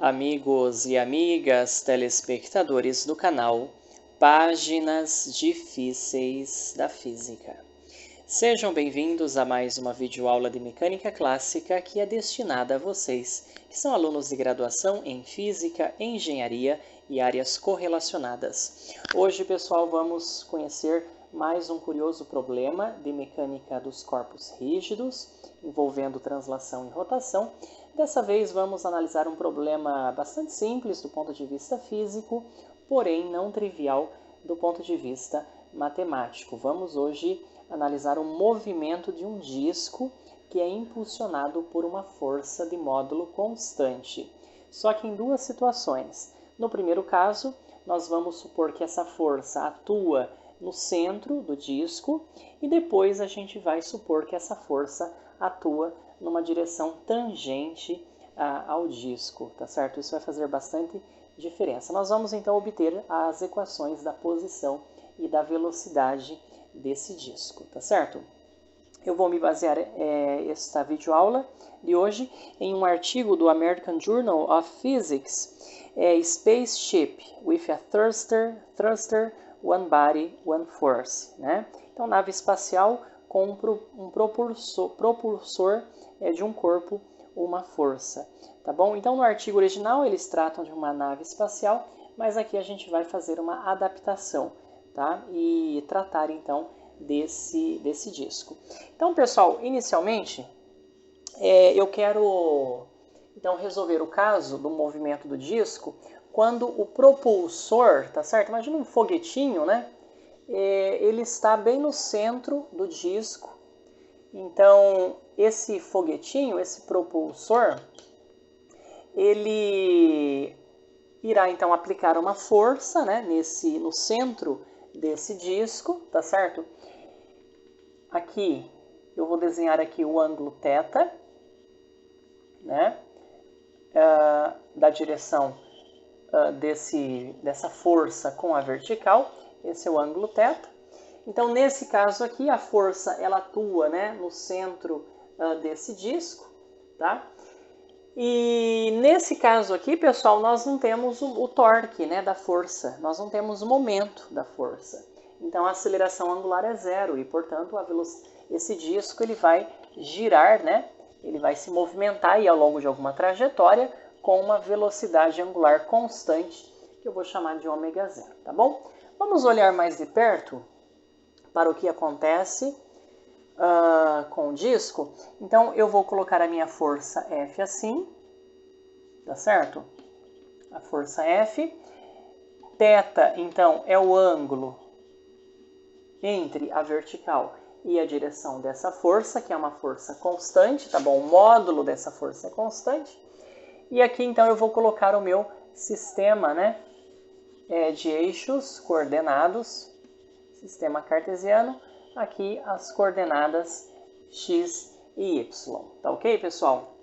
Amigos e amigas telespectadores do canal Páginas Difíceis da Física. Sejam bem-vindos a mais uma videoaula de Mecânica Clássica que é destinada a vocês, que são alunos de graduação em Física, Engenharia e áreas correlacionadas. Hoje, pessoal, vamos conhecer mais um curioso problema de mecânica dos corpos rígidos, envolvendo translação e rotação. Dessa vez vamos analisar um problema bastante simples do ponto de vista físico, porém não trivial do ponto de vista matemático. Vamos hoje analisar o movimento de um disco que é impulsionado por uma força de módulo constante. Só que em duas situações. No primeiro caso, nós vamos supor que essa força atua no centro do disco e depois a gente vai supor que essa força atua numa direção tangente ao disco, tá certo? Isso vai fazer bastante diferença. Nós vamos então obter as equações da posição e da velocidade desse disco, tá certo? Eu vou me basear esta videoaula de hoje em um artigo do American Journal of Physics, Spaceship with a Thruster, One Body, One Force, né? Então, nave espacial com um propulsor de um corpo, uma força, tá bom? Então, no artigo original, eles tratam de uma nave espacial, mas aqui a gente vai fazer uma adaptação, tá? E tratar, então, desse disco. Então, pessoal, inicialmente, eu quero, então, resolver o caso do movimento do disco quando o propulsor, tá certo? Imagina um foguetinho, né? Ele está bem no centro do disco. Então, esse foguetinho, esse propulsor, ele irá então aplicar uma força, né, no centro desse disco, tá certo? Aqui, eu vou desenhar aqui o ângulo θ, né, da direção dessa força com a vertical. Esse é o ângulo θ. Então, nesse caso aqui, a força ela atua, né, no centro desse disco, tá? E nesse caso aqui, pessoal, nós não temos o torque, né, da força, nós não temos o momento da força. Então, a aceleração angular é zero e, portanto, esse disco ele vai girar, né, ele vai se movimentar aí ao longo de alguma trajetória com uma velocidade angular constante, que eu vou chamar de ω0, tá bom? Vamos olhar mais de perto para o que acontece com o disco. Então, eu vou colocar a minha força F assim, tá certo? A força F. Θ, então, é o ângulo entre a vertical e a direção dessa força, que é uma força constante, tá bom? O módulo dessa força é constante. E aqui, então, eu vou colocar o meu sistema, né, de eixos coordenados, sistema cartesiano, aqui as coordenadas x e y. Tá ok, pessoal?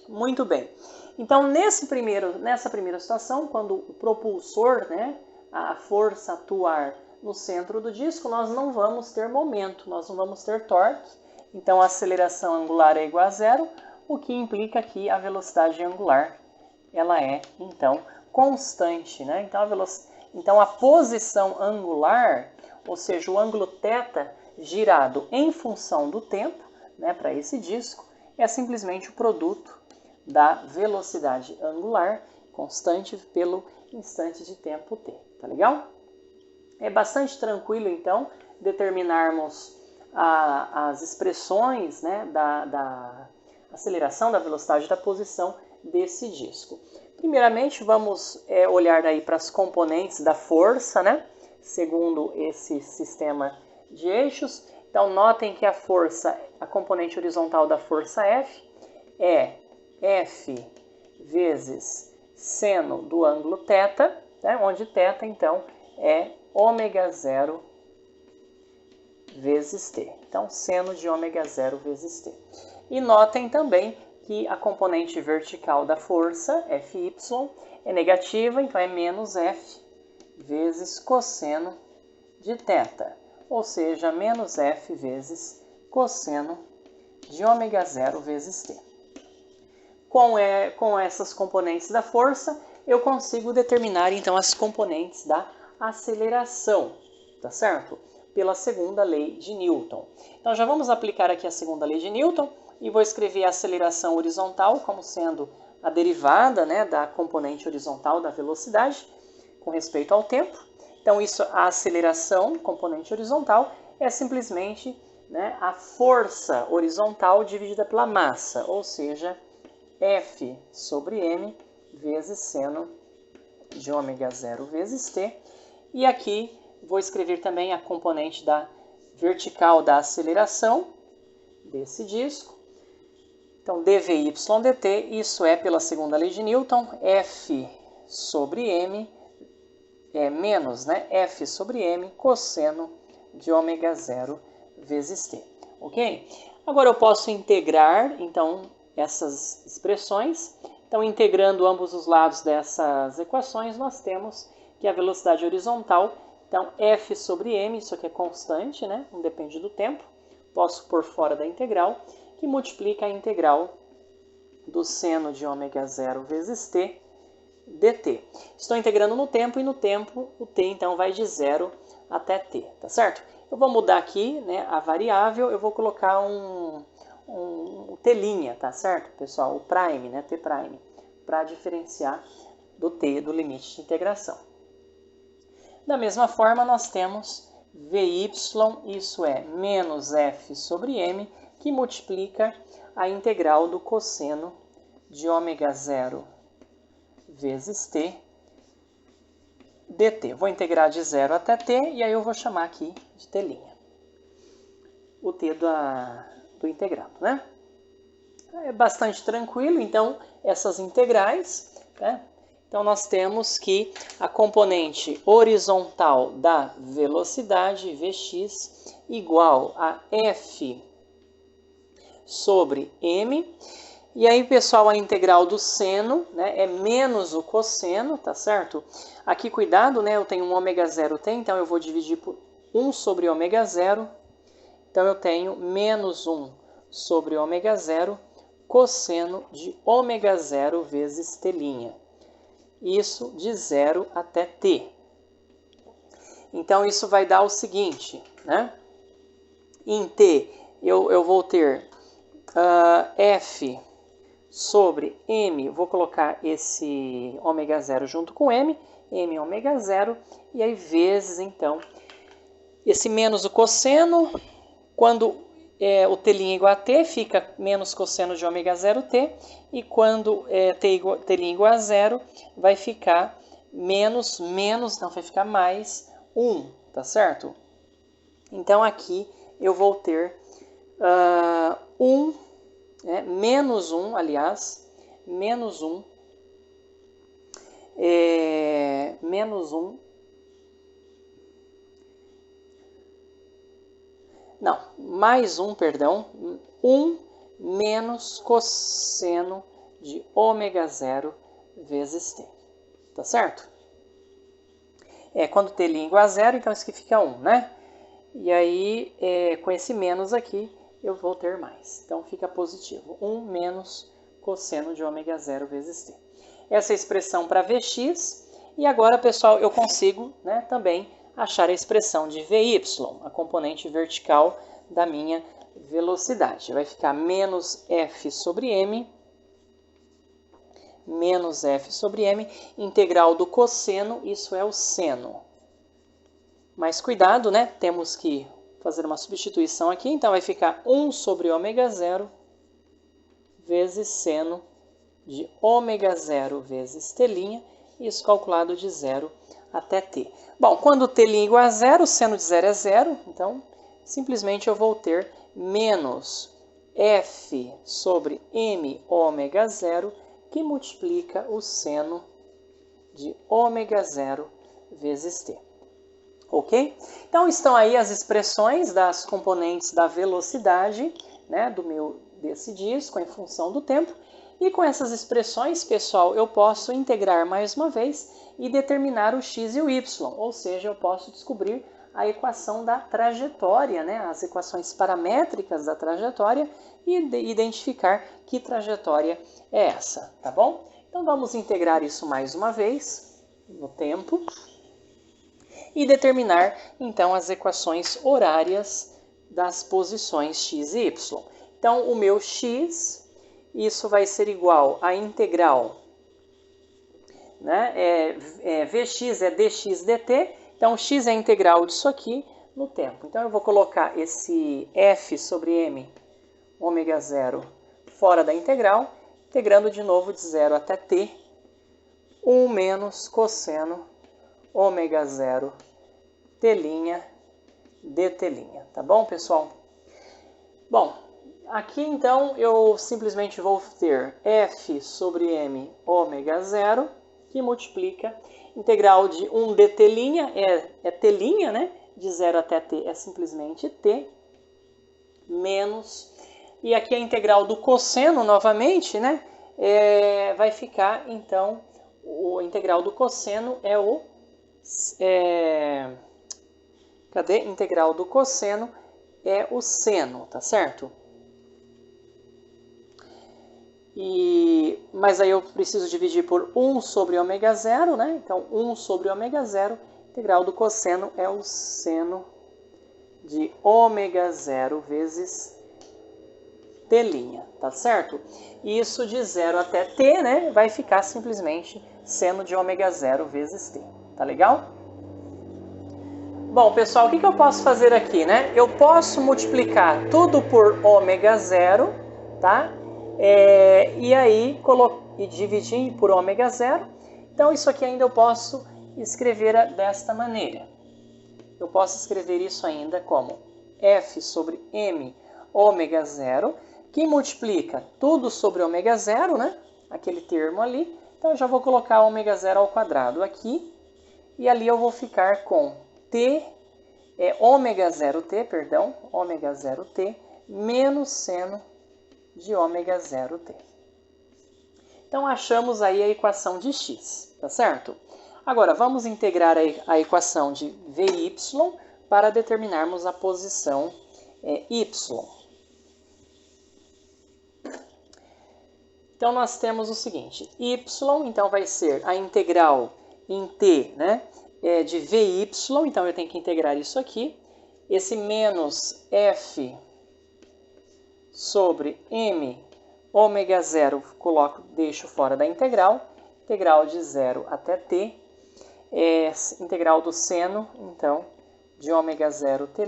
Muito bem. Então, nessa primeira situação, quando o propulsor, né, a força atuar no centro do disco, nós não vamos ter momento, nós não vamos ter torque. Então, a aceleração angular é igual a zero, o que implica que a velocidade angular ela é, então, constante, né? Então, a posição angular, ou seja, o ângulo θ girado em função do tempo, né, para esse disco, é simplesmente o produto da velocidade angular constante pelo instante de tempo t, tá legal? É bastante tranquilo, então, determinarmos as expressões, né, da aceleração, da velocidade, da posição desse disco. Primeiramente, vamos olhar aí para as componentes da força, né, segundo esse sistema de eixos. Então, notem que a força, a componente horizontal da força F é F vezes seno do ângulo θ, né, onde θ, então, é ω0 vezes t. Então, seno de ω0 vezes t. E notem também que a componente vertical da força, Fy, é negativa, então é menos F vezes cosseno de θ, ou seja, menos F vezes cosseno de ω0 vezes t. com essas componentes da força, eu consigo determinar então as componentes da aceleração, tá certo? Pela segunda lei de Newton. Então já vamos aplicar aqui a segunda lei de Newton e vou escrever a aceleração horizontal como sendo a derivada, né, da componente horizontal da velocidade com respeito ao tempo. Então a aceleração, componente horizontal, é simplesmente, né, a força horizontal dividida pela massa, ou seja, F sobre m vezes seno de ômega 0 vezes t. E aqui vou escrever também a componente vertical da aceleração desse disco. Então, dvy dt, isso é pela segunda lei de Newton, F sobre m é menos, né, F sobre m cosseno de ômega 0 vezes t. Ok? Agora eu posso integrar, então, essas expressões. Então, integrando ambos os lados dessas equações, nós temos que a velocidade horizontal, então, F sobre m, isso aqui é constante, né? Não depende do tempo. Posso pôr fora da integral, que multiplica a integral do seno de ômega 0 vezes t dt. Estou integrando no tempo, e no tempo o t, então, vai de 0 até t, tá certo? Eu vou mudar aqui, né, a variável, eu vou colocar um t', tá certo, pessoal? O prime, né, t prime, para diferenciar do t, do limite de integração. Da mesma forma, nós temos Vy, isso é menos F sobre m, que multiplica a integral do cosseno de ômega 0 vezes t dt. Vou integrar de 0 até t, e aí eu vou chamar aqui de t'. O t do integrado, né? É bastante tranquilo, então, essas integrais, né? Então, nós temos que a componente horizontal da velocidade, Vx, igual a F sobre m. E aí, pessoal, a integral do seno, né, é menos o cosseno, tá certo? Aqui, cuidado, né, eu tenho um ômega 0 t, então eu vou dividir por 1 sobre ômega 0. Então, eu tenho menos 1 sobre ômega 0 cosseno de ômega 0 vezes t'. Isso de 0 até t. Então, isso vai dar o seguinte, né? Em t, eu vou ter F sobre m, vou colocar esse ômega 0 junto com m ômega 0, e aí vezes, então, esse menos o cosseno, quando o t' igual a t, fica menos cosseno de ômega 0t, e quando t' igual a 0, vai ficar menos, então vai ficar mais 1, tá certo? Então, aqui eu vou ter 1, menos 1, aliás, menos 1, não, mais 1, perdão, 1 menos cosseno de ômega 0 vezes t, tá certo? Quando t igual a 0, então isso aqui fica 1, né? E aí, com esse menos aqui, eu vou ter mais. Então, fica positivo. 1 menos cosseno de ômega 0 vezes t. Essa é a expressão para Vx. E agora, pessoal, eu consigo, né, também achar a expressão de Vy, a componente vertical da minha velocidade. Vai ficar menos F sobre m, integral do cosseno, isso é o seno. Mas cuidado, né? Temos que fazer uma substituição aqui, então vai ficar 1 sobre ômega 0 vezes seno de ômega 0 vezes t', isso calculado de 0 até t. Bom, quando t' igual a 0, o seno de 0 é 0, então simplesmente eu vou ter menos F sobre m ômega 0, que multiplica o seno de ômega 0 vezes t. Ok? Então, estão aí as expressões das componentes da velocidade, né, desse disco em função do tempo. E com essas expressões, pessoal, eu posso integrar mais uma vez e determinar o x e o y. Ou seja, eu posso descobrir a equação da trajetória, né? As equações paramétricas da trajetória e identificar que trajetória é essa, tá bom? Então vamos integrar isso mais uma vez no tempo e determinar então as equações horárias das posições x e y. Então o meu x, isso vai ser igual à integral, né? Vx é dx dt, então x é a integral disso aqui no tempo. Então eu vou colocar esse f sobre m ômega 0 fora da integral, integrando de novo de 0 até t, 1 menos cosseno ômega 0 t' dt', tá bom, pessoal? Bom, aqui então eu simplesmente vou ter f sobre m ômega 0, que multiplica integral de 1 dt' é t', né? De 0 até t é simplesmente t, menos, e aqui a integral do cosseno novamente, né? Vai ficar, então, a integral do cosseno é o... cadê? Integral do cosseno é o seno, tá certo? Mas aí eu preciso dividir por 1 sobre ômega 0, né? Então, 1 sobre ômega 0, integral do cosseno é o seno de ômega 0 vezes t', tá certo? E isso de 0 até t, né? Vai ficar simplesmente seno de ômega 0 vezes t, tá legal? Bom, pessoal, o que eu posso fazer aqui, né? Eu posso multiplicar tudo por ômega 0, tá? E aí dividir por ômega 0. Então, isso aqui ainda eu posso escrever desta maneira. Eu posso escrever isso ainda como f sobre m ômega 0, que multiplica tudo sobre ômega 0, né? Aquele termo ali. Então, eu já vou colocar ômega 0 ao quadrado aqui. E ali eu vou ficar com ômega 0t, perdão, ômega 0t, menos seno de ômega 0t. Então, achamos aí a equação de x, tá certo? Agora, vamos integrar a equação de vy para determinarmos a posição y. Então, nós temos o seguinte, y, então, vai ser a integral em t, né, de vy, então eu tenho que integrar isso aqui. Esse menos f sobre m ômega 0, deixo fora da integral. Integral de 0 até t. Integral do seno, então, de ômega 0 t'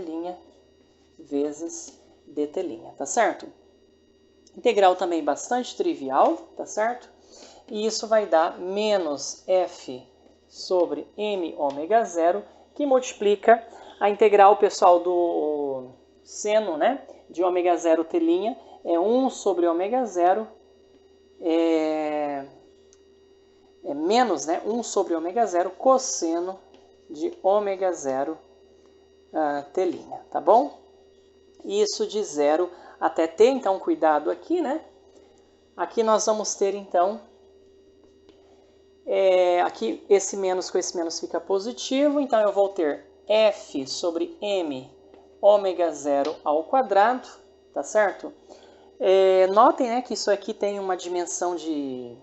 vezes dt', tá certo? Integral também bastante trivial, tá certo? E isso vai dar menos f sobre m ômega 0, que multiplica a integral, pessoal, do seno, né, de ômega 0 t' é 1 sobre ômega 0, menos, né, 1 sobre ômega 0 cosseno de ômega 0 t', tá bom? Isso de 0 até t, então cuidado aqui, né? Aqui nós vamos ter, então, aqui esse menos com esse menos fica positivo, então eu vou ter f sobre m ômega 0 ao quadrado, tá certo? Notem, né, que isso aqui tem uma dimensão de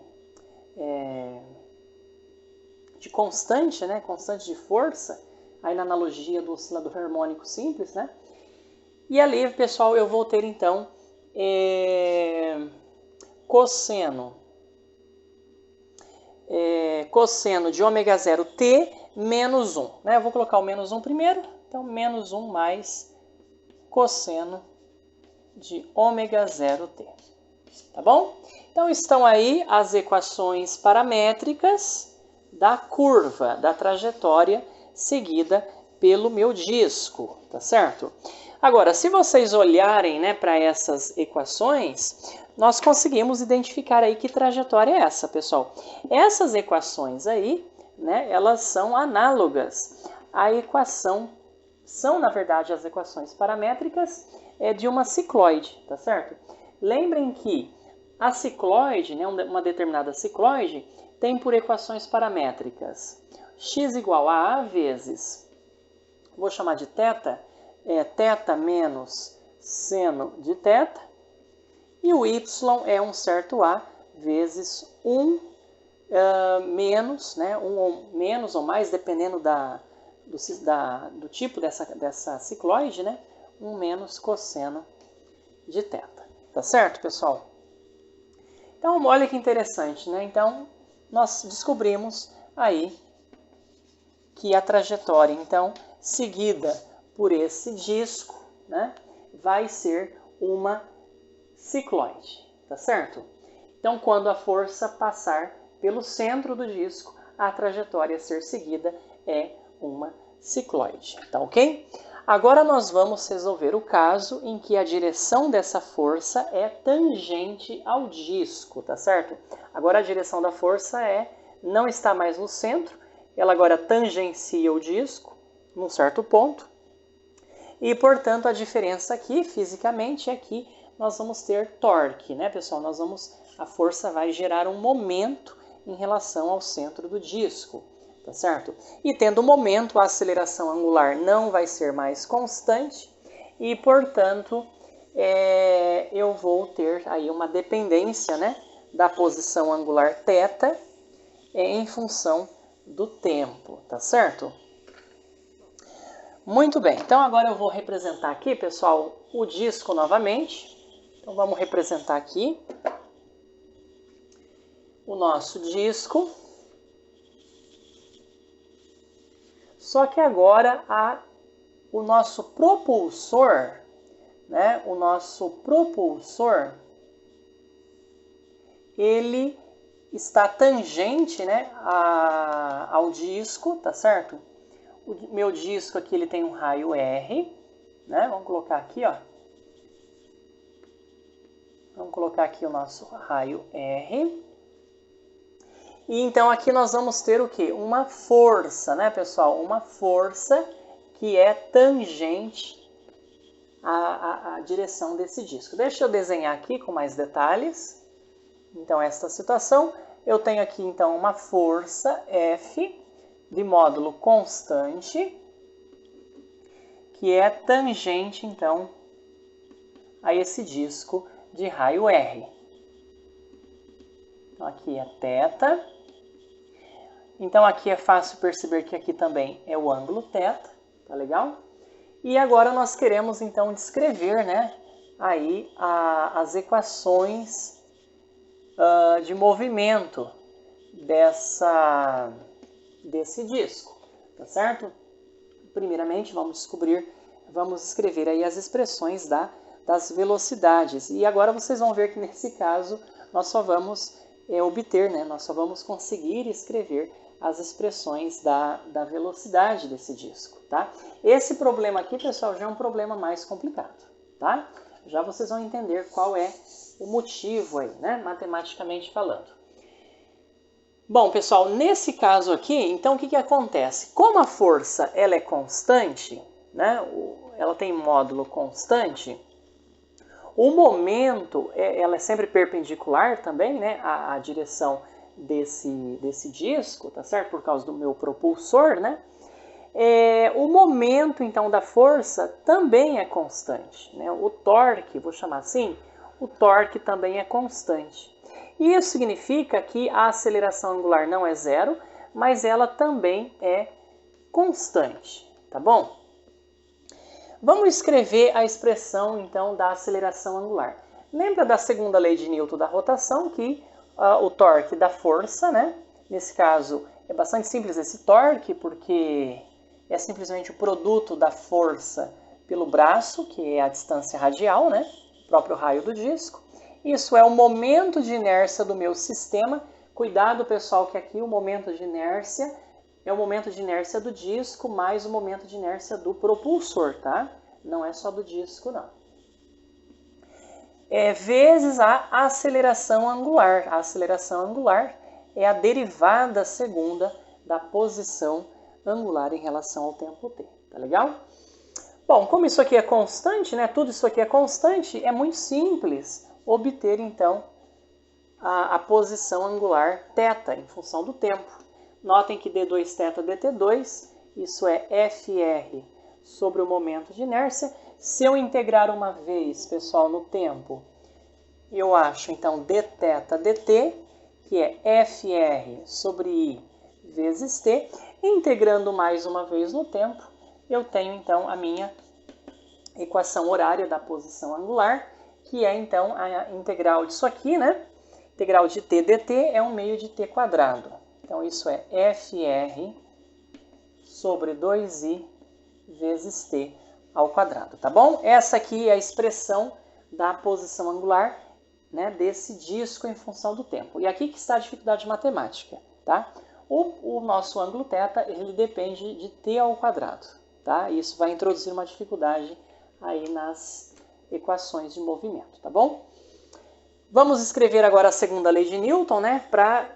constante, né, constante de força, aí na analogia do oscilador harmônico simples, né? E ali, pessoal, eu vou ter, então, cosseno de ômega 0 t menos 1. Né? Eu vou colocar o menos 1 primeiro. Então, menos 1 mais cosseno de ômega 0 t. Tá bom? Então, estão aí as equações paramétricas da curva, da trajetória seguida pelo meu disco. Tá certo? Agora, se vocês olharem, né, para essas equações, nós conseguimos identificar aí que trajetória é essa, pessoal. Essas equações aí, né, elas são análogas à equação, são, na verdade, as equações paramétricas de uma cicloide, tá certo? Lembrem que a cicloide, né, uma determinada cicloide, tem por equações paramétricas x igual a vezes vou chamar de θ, é θ menos seno de θ, e o y é um certo A vezes 1 menos, né, 1 ou menos ou mais, dependendo do tipo dessa cicloide, né, 1 menos cosseno de θ. Tá certo, pessoal? Então, olha que interessante, né? Então, nós descobrimos aí que a trajetória, então, seguida por esse disco, né, vai ser uma cicloide, tá certo? Então, quando a força passar pelo centro do disco, a trajetória a ser seguida é uma cicloide, tá ok? Agora nós vamos resolver o caso em que a direção dessa força é tangente ao disco, tá certo? Agora a direção da força não está mais no centro, ela agora tangencia o disco num certo ponto. E, portanto, a diferença aqui, fisicamente, é que nós vamos ter torque, né, pessoal? A força vai gerar um momento em relação ao centro do disco, tá certo? E tendo momento, a aceleração angular não vai ser mais constante e, portanto, eu vou ter aí uma dependência, né, da posição angular θ em função do tempo, tá certo? Muito bem, então agora eu vou representar aqui, pessoal, o disco novamente. Então vamos representar aqui o nosso disco. Só que agora o nosso propulsor, né? O nosso propulsor, ele está tangente, né, ao disco, tá certo? O meu disco aqui ele tem um raio R, né? Vamos colocar aqui, ó. Vamos colocar aqui o nosso raio R. E então aqui nós vamos ter o quê? Uma força, né, pessoal? Uma força que é tangente à direção desse disco. Deixa eu desenhar aqui com mais detalhes. Então, esta situação, eu tenho aqui então uma força F de módulo constante, que é tangente então a esse disco de raio R. Então, aqui é θ. Então, aqui é fácil perceber que aqui também é o ângulo θ, tá legal? E agora nós queremos, então, descrever, né, aí as equações de movimento desse disco, tá certo? Primeiramente, vamos escrever aí as expressões das velocidades. E agora vocês vão ver que, nesse caso, nós só vamos obter, né, nós só vamos conseguir escrever as expressões da velocidade desse disco, tá? Esse problema aqui, pessoal, já é um problema mais complicado, tá? Já vocês vão entender qual é o motivo aí, né, matematicamente falando. Bom, pessoal, nesse caso aqui, então, o que acontece? Como a força ela é constante, né, ela tem módulo constante, o momento ela é sempre perpendicular também, né, à direção desse disco, tá certo? Por causa do meu propulsor, né? O momento, então, da força também é constante, né? O torque, vou chamar assim, o torque também é constante. E isso significa que a aceleração angular não é zero, mas ela também é constante, tá bom? Vamos escrever a expressão, então, da aceleração angular. Lembra da segunda lei de Newton da rotação, que o torque da força, né? Nesse caso, é bastante simples esse torque, porque é simplesmente o produto da força pelo braço, que é a distância radial, né? O próprio raio do disco. Isso é o momento de inércia do meu sistema. Cuidado, pessoal, que aqui o momento de inércia é o momento de inércia do disco mais o momento de inércia do propulsor, tá? Não é só do disco, não. Vezes a aceleração angular. A aceleração angular é a derivada segunda da posição angular em relação ao tempo t, tá legal? Bom, como isso aqui é constante, né? Tudo isso aqui é constante, é muito simples obter, então, a posição angular θ em função do tempo. Notem que d2θ dt2, isso é FR sobre o momento de inércia. Se eu integrar uma vez, pessoal, no tempo, eu acho, então, dθ dt, que é Fr sobre I vezes T. Integrando mais uma vez no tempo, eu tenho, então, a minha equação horária da posição angular, que é, então, a integral disso aqui, né? Integral de t dt é 1 meio de t quadrado. Então, isso é Fr sobre 2i vezes t ao quadrado, tá bom? Essa aqui é a expressão da posição angular, né, desse disco em função do tempo. E aqui que está a dificuldade matemática, tá? O nosso ângulo θ, ele depende de t ao quadrado, tá? Isso vai introduzir uma dificuldade aí nas equações de movimento, tá bom? Vamos escrever agora a segunda lei de Newton, né, para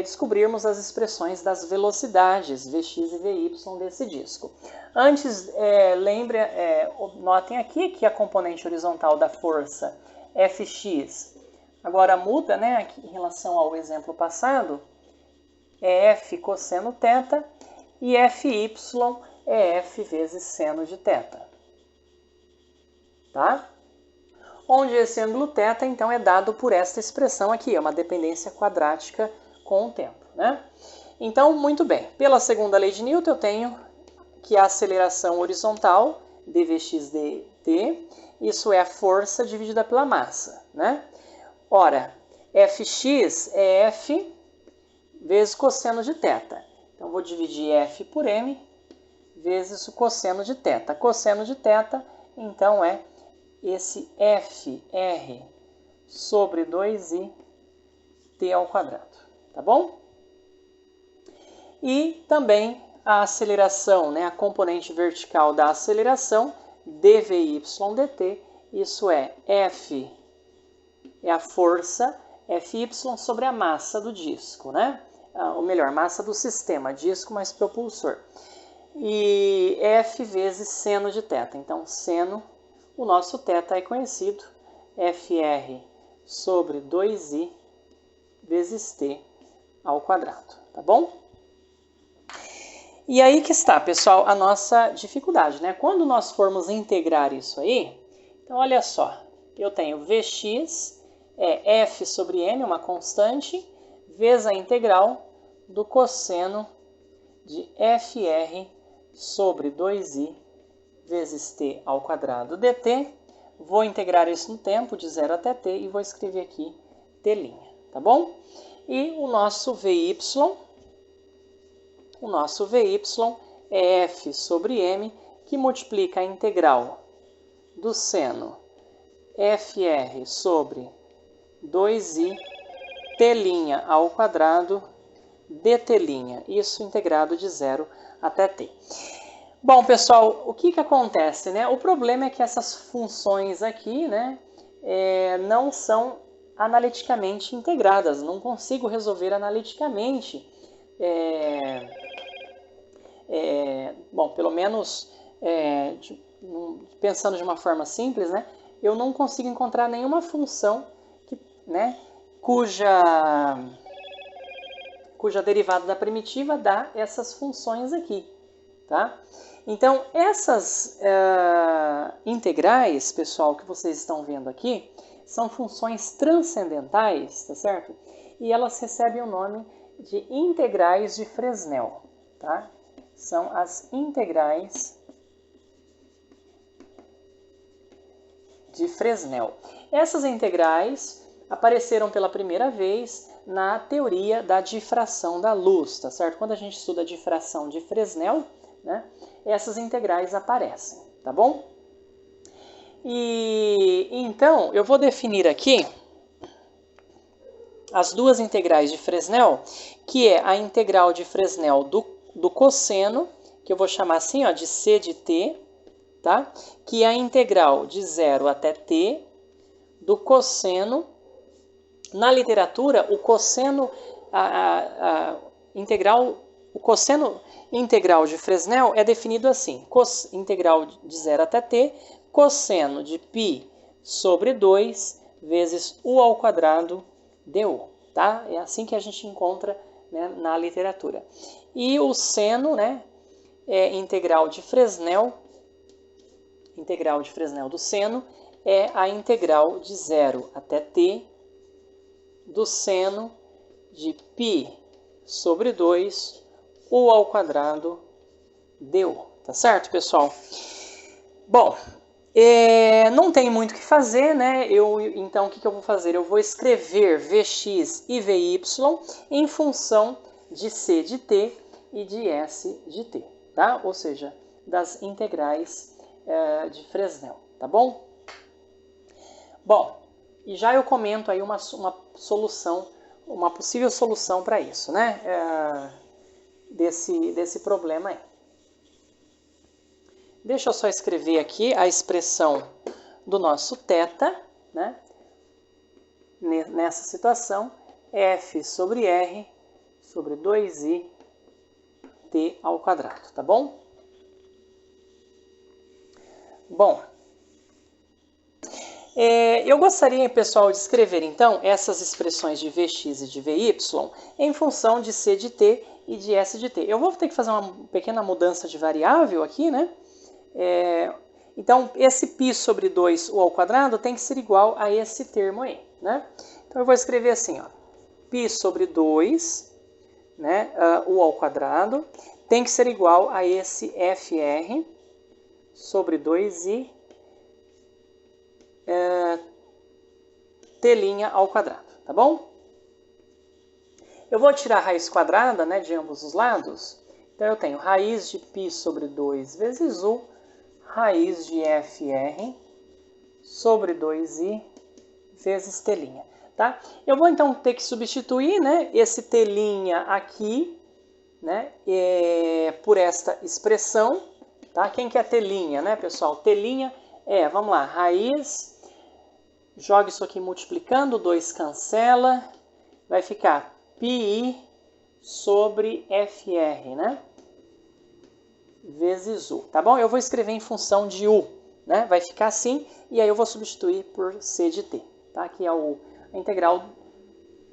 descobrirmos as expressões das velocidades Vx e Vy desse disco. Antes, notem aqui que a componente horizontal da força Fx agora muda, né, aqui, em relação ao exemplo passado, é F cosseno θ e Fy é F vezes seno de θ. Tá? Onde esse ângulo θ, então, é dado por esta expressão aqui, é uma dependência quadrática com o tempo, né? Então, muito bem, pela segunda lei de Newton, eu tenho que a aceleração horizontal, dvx dt, isso é a força dividida pela massa, né? Ora, Fx é F vezes cosseno de θ. Então, vou dividir F por m vezes o cosseno de θ. Cosseno de θ, então, é esse Fr sobre 2i t ao quadrado, tá bom? E também a aceleração, né, a componente vertical da aceleração, dvy dt, isso é F, é a força Fy sobre a massa do disco, né? Ou melhor, massa do sistema, disco mais propulsor. E F vezes seno de θ. Então, seno, o nosso θ é conhecido, Fr sobre 2i vezes t ao quadrado, tá bom? E aí que está, pessoal, a nossa dificuldade, né? Quando nós formos integrar isso aí, então olha só, eu tenho Vx é F sobre m, uma constante, vezes a integral do cosseno de Fr sobre 2i vezes t ao quadrado dt. Vou integrar isso no tempo, de 0 até t, e vou escrever aqui t', tá bom? E o nosso Vy é F sobre m, que multiplica a integral do seno Fr sobre 2i t' ao quadrado dt', isso integrado de 0 até t. Bom, pessoal, o que acontece, né? O problema é que essas funções aqui, né, não são analiticamente integradas. Não consigo resolver analiticamente. Bom, pelo menos pensando de uma forma simples, né, eu não consigo encontrar nenhuma função que, né, cuja derivada da primitiva dá essas funções aqui, tá? Então, essas integrais, pessoal, que vocês estão vendo aqui, são funções transcendentais, tá certo? E elas recebem o nome de integrais de Fresnel, tá? São as integrais de Fresnel. Essas integrais apareceram pela primeira vez na teoria da difração da luz, tá certo? Quando a gente estuda a difração de Fresnel, né, essas integrais aparecem, tá bom? E então, eu vou definir aqui as duas integrais de Fresnel, que é a integral de Fresnel do cosseno, que eu vou chamar assim, ó, de c de t, tá? Que é a integral de 0 até t do cosseno. Na literatura, o cosseno integral de Fresnel é definido assim: integral de 0 até t, cosseno de π sobre 2 vezes u ao quadrado du, tá? É assim que a gente encontra, né, na literatura. E o seno, né, é integral de Fresnel integral de Fresnel do seno é a integral de 0 até t do seno de π sobre 2 u ao quadrado du. Tá certo, pessoal? Bom, não tem muito o que fazer, né? Então, o que eu vou fazer? Eu vou escrever Vx e Vy em função de c de t e de s de t, tá? Ou seja, das integrais de Fresnel, tá bom? Bom, e já eu comento aí uma solução, uma possível solução para isso, né? Desse problema aí. Deixa eu só escrever aqui a expressão do nosso θ, né? Nessa situação, f sobre r sobre 2i t ao quadrado, tá bom? Bom, eu gostaria, pessoal, de escrever, então, essas expressões de Vx e de Vy em função de c de t e de s de t. Eu vou ter que fazer uma pequena mudança de variável aqui, né? Então, esse π sobre 2u ao quadrado tem que ser igual a esse termo aí, né? Então, eu vou escrever assim, ó, π sobre 2, né, u ao quadrado, tem que ser igual a esse fr sobre 2i t' ao quadrado, tá bom? Eu vou tirar a raiz quadrada, né, de ambos os lados. Então, eu tenho raiz de π sobre 2 vezes u, raiz de fr sobre 2i vezes t', tá? Eu vou, então, ter que substituir, né, esse t' aqui, né, por esta expressão, tá? Quem que é t', né, pessoal? T' vamos lá, raiz, joga isso aqui multiplicando, 2 cancela, vai ficar πi sobre fr, né? Vezes u, tá bom? Eu vou escrever em função de u, né? Vai ficar assim, e aí eu vou substituir por c de t, tá? Que é a integral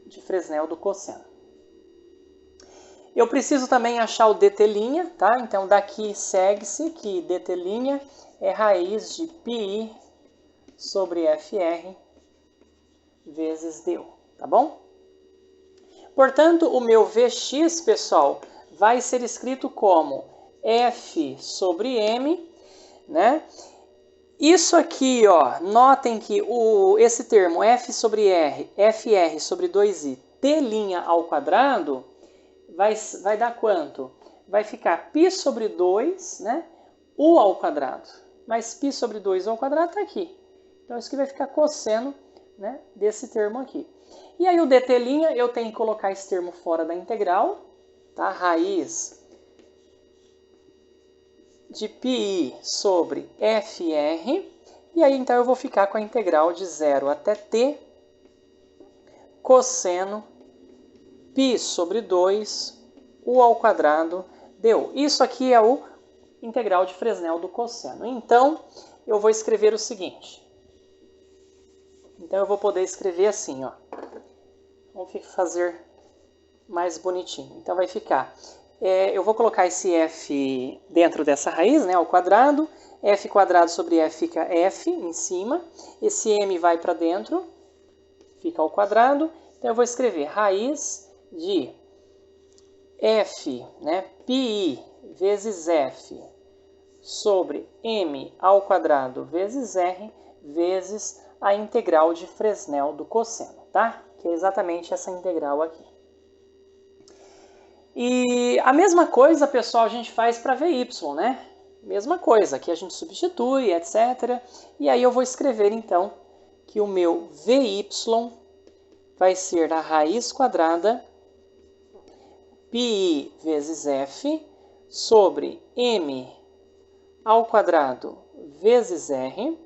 de Fresnel do cosseno. Eu preciso também achar o dt', tá? Então, daqui segue-se que dt' é raiz de πi sobre fr vezes du, tá bom? Portanto, o meu Vx, pessoal, vai ser escrito como f sobre m, né? Isso aqui, ó, notem que esse termo f sobre r, fr sobre 2i, t' ao quadrado, vai dar quanto? Vai ficar π sobre 2, né? U ao quadrado. Mas π sobre 2 ao quadrado está aqui. Então, isso aqui vai ficar cosseno, né, desse termo aqui. E aí, o dt', eu tenho que colocar esse termo fora da integral, tá? Raiz de πi sobre fr. E aí, então, eu vou ficar com a integral de 0 até t cosseno π sobre 2 u ao quadrado du. Isso aqui é o integral de Fresnel do cosseno. Então, eu vou escrever o seguinte. Então, eu vou poder escrever assim, ó. Vamos fazer mais bonitinho. Então, vai ficar... eu vou colocar esse f dentro dessa raiz, né, ao quadrado. F quadrado sobre f fica f em cima. Esse m vai para dentro, fica ao quadrado. Então, eu vou escrever raiz de f, né, πi vezes f sobre m ao quadrado vezes r vezes a integral de Fresnel do cosseno, tá? Que é exatamente essa integral aqui. E a mesma coisa, pessoal, a gente faz para Vy, né? Mesma coisa, aqui a gente substitui, etc. E aí eu vou escrever, então, que o meu Vy vai ser a raiz quadrada πi vezes f sobre m ao quadrado vezes r,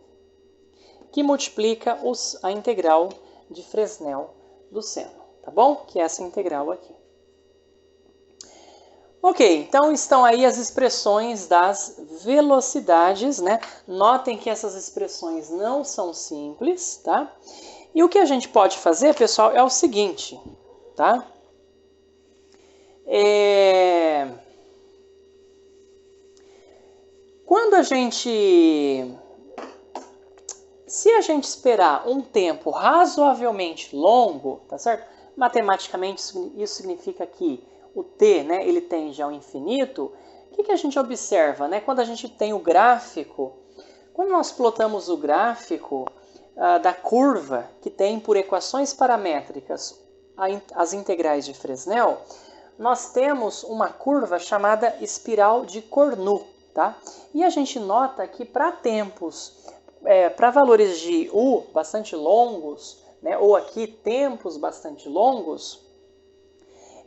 que multiplica a integral de Fresnel do seno, tá bom? Que é essa integral aqui. Ok, então estão aí as expressões das velocidades, né? Notem que essas expressões não são simples, tá? E o que a gente pode fazer, pessoal, é o seguinte, tá? Quando a gente Se a gente esperar um tempo razoavelmente longo, tá certo? Matematicamente isso significa que o t, né, ele tende ao infinito. O que a gente observa, né? Quando a gente tem o gráfico, quando nós plotamos o gráfico da curva que tem por equações paramétricas as integrais de Fresnel, nós temos uma curva chamada espiral de Cournot, tá? E a gente nota que para tempos, para valores de u bastante longos, né, ou aqui tempos bastante longos,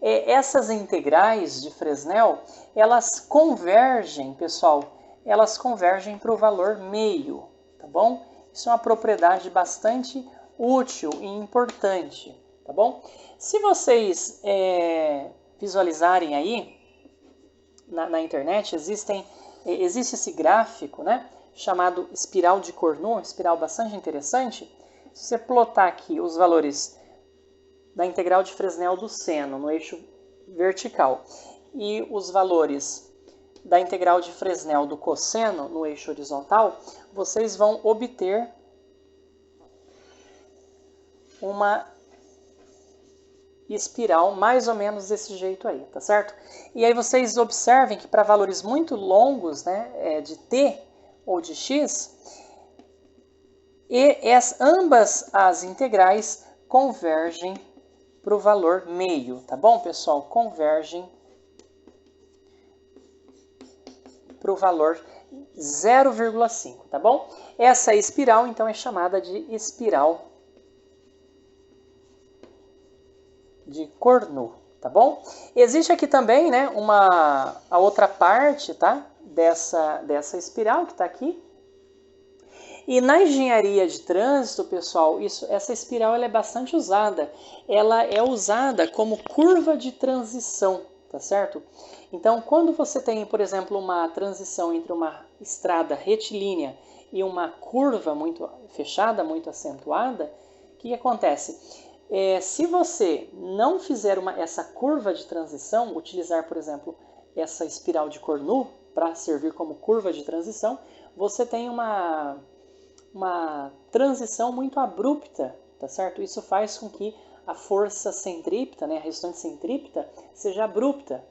essas integrais de Fresnel, elas convergem, pessoal, elas convergem para o valor meio, tá bom? Isso é uma propriedade bastante útil e importante, tá bom? Se vocês visualizarem aí na internet, existe esse gráfico, né, chamado espiral de Cournot, espiral bastante interessante. Se você plotar aqui os valores da integral de Fresnel do seno no eixo vertical e os valores da integral de Fresnel do cosseno no eixo horizontal, vocês vão obter uma espiral mais ou menos desse jeito aí, tá certo? E aí vocês observem que para valores muito longos, né, de t ou de x, ambas as integrais convergem para o valor meio, tá bom, pessoal? Convergem para o valor 0,5, tá bom? Essa espiral, então, é chamada de espiral de Cournot, tá bom? Existe aqui também, né, a outra parte, tá, dessa espiral que está aqui. E na engenharia de trânsito, pessoal, essa espiral ela é bastante usada. Ela é usada como curva de transição, tá certo? Então, quando você tem, por exemplo, uma transição entre uma estrada retilínea e uma curva muito fechada, muito acentuada, o que acontece? Se você não fizer essa curva de transição, utilizar, por exemplo, essa espiral de Cournot para servir como curva de transição, você tem uma transição muito abrupta, tá certo? Isso faz com que a força centrípeta, né, a resultante centrípeta, seja abrupta.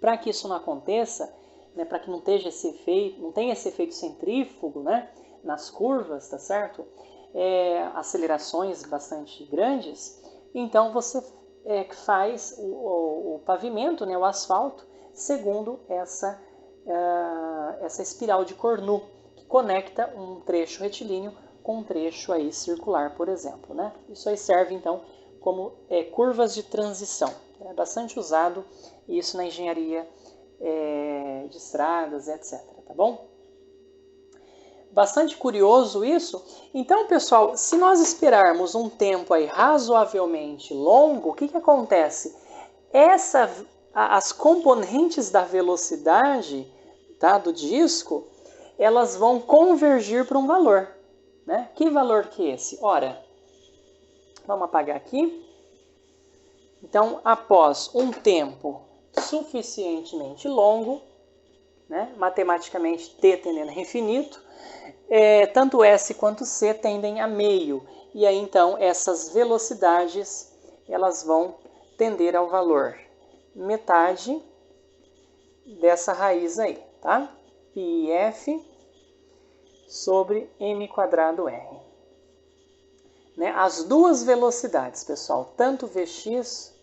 Para que isso não aconteça, né, para que não tenha esse efeito centrífugo, né, nas curvas, tá certo? Acelerações bastante grandes, então você faz o pavimento, né, o asfalto, segundo essa espiral de Cournot, que conecta um trecho retilíneo com um trecho aí circular, por exemplo, né? Isso aí serve, então, como curvas de transição. É bastante usado isso na engenharia de estradas, etc. Tá bom? Bastante curioso isso. Então, pessoal, se nós esperarmos um tempo aí razoavelmente longo, o que acontece? As componentes da velocidade, tá, do disco, elas vão convergir para um valor, né? Que valor que é esse? Ora, vamos apagar aqui. Então, após um tempo suficientemente longo, né, matematicamente t tendendo a infinito, tanto S quanto C tendem a meio. E aí, então, essas velocidades elas vão tender ao valor metade dessa raiz aí, tá? πf sobre m²r. Né? As duas velocidades, pessoal, tanto Vx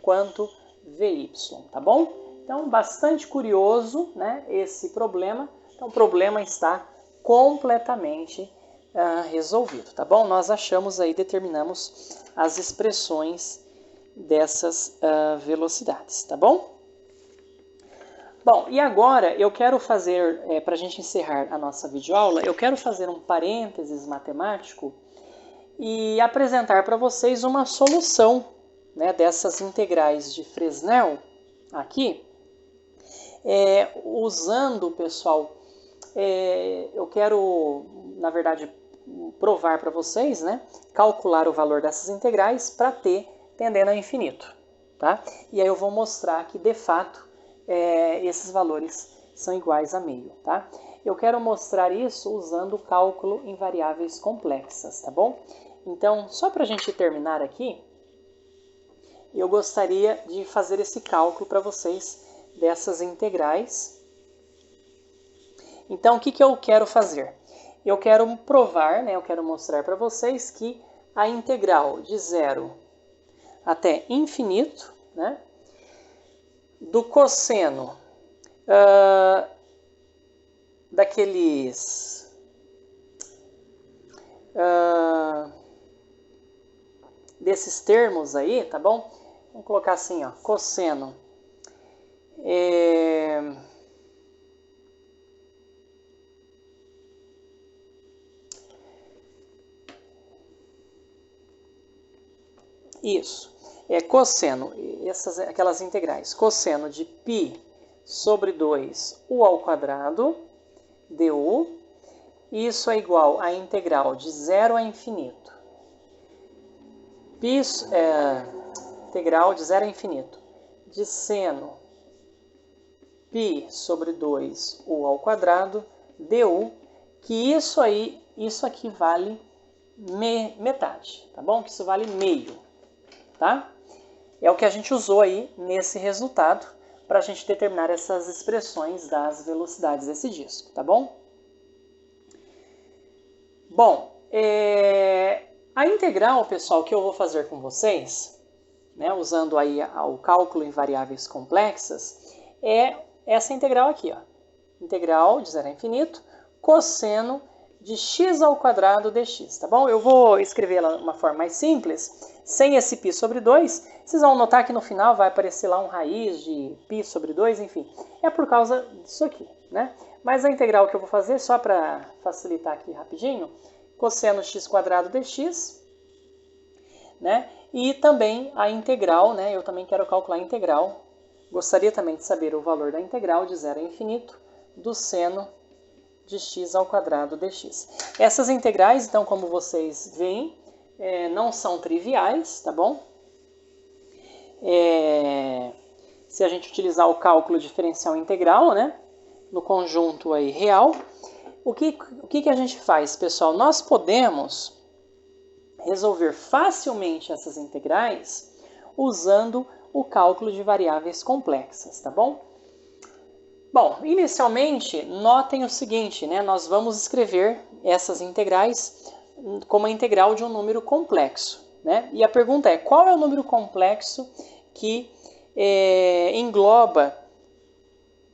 quanto Vy, tá bom? Então, bastante curioso, né, esse problema. Então, o problema está completamente resolvido, tá bom? Nós achamos aí, determinamos as expressões dessas velocidades, tá bom? Bom, e agora eu quero fazer, para a gente encerrar a nossa videoaula, eu quero fazer um parênteses matemático e apresentar para vocês uma solução, né, dessas integrais de Fresnel aqui, usando, pessoal, eu quero, na verdade, provar para vocês, né, calcular o valor dessas integrais para t tendendo a infinito, tá? E aí eu vou mostrar que, de fato, esses valores são iguais a meio, tá? Eu quero mostrar isso usando o cálculo em variáveis complexas, tá bom? Então, só para a gente terminar aqui, eu gostaria de fazer esse cálculo para vocês dessas integrais. Então, o que eu quero fazer? Eu quero provar, né, eu quero mostrar para vocês que a integral de 0 até infinito, né, do cosseno desses termos aí, tá bom? Vamos colocar assim, ó, cosseno isso, cosseno, aquelas integrais, cosseno de π sobre 2 u ao quadrado du, isso é igual à integral de 0 a infinito. Integral de 0 a infinito de seno π sobre 2 u ao quadrado du, que isso aqui vale metade, tá bom? Que isso vale meio, tá? É o que a gente usou aí nesse resultado para a gente determinar essas expressões das velocidades desse disco, tá bom? Bom, a integral, pessoal, que eu vou fazer com vocês, né, usando aí o cálculo em variáveis complexas, é essa integral aqui, ó. Integral de 0 a infinito, cosseno de x ao quadrado dx, tá bom? Eu vou escrever ela de uma forma mais simples, sem esse π sobre 2. Vocês vão notar que no final vai aparecer lá um raiz de π sobre 2, enfim. É por causa disso aqui, né? Mas a integral que eu vou fazer, só para facilitar aqui rapidinho, cosseno x quadrado dx, né? E também a integral, né? Eu também quero calcular a integral. Gostaria também de saber o valor da integral de 0 a infinito do seno de x ao quadrado dx. Essas integrais, então, como vocês veem, não são triviais, tá bom? Se a gente utilizar o cálculo diferencial integral, né, no conjunto aí real, o que a gente faz, pessoal? Nós podemos resolver facilmente essas integrais usando o cálculo de variáveis complexas, tá bom? Bom, inicialmente, notem o seguinte, né? Nós vamos escrever essas integrais como a integral de um número complexo, né? E a pergunta é, qual é o número complexo que engloba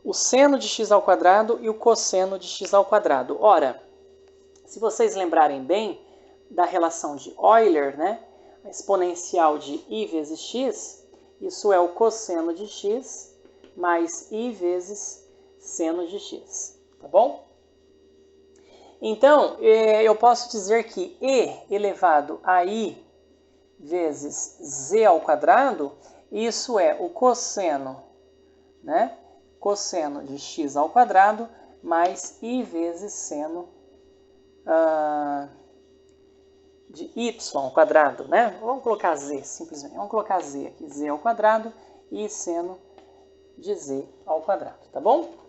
o seno de x ao quadrado e o cosseno de x ao quadrado? Ora, se vocês lembrarem bem da relação de Euler, né? A exponencial de i vezes x, isso é o cosseno de x mais i vezes seno de x, tá bom? Então, eu posso dizer que e elevado a i vezes z ao quadrado, isso é o cosseno, né? Cosseno de x ao quadrado mais i vezes seno de y ao quadrado, né? Vamos colocar z, simplesmente. Vamos colocar z aqui, z ao quadrado e seno de z ao quadrado, tá bom?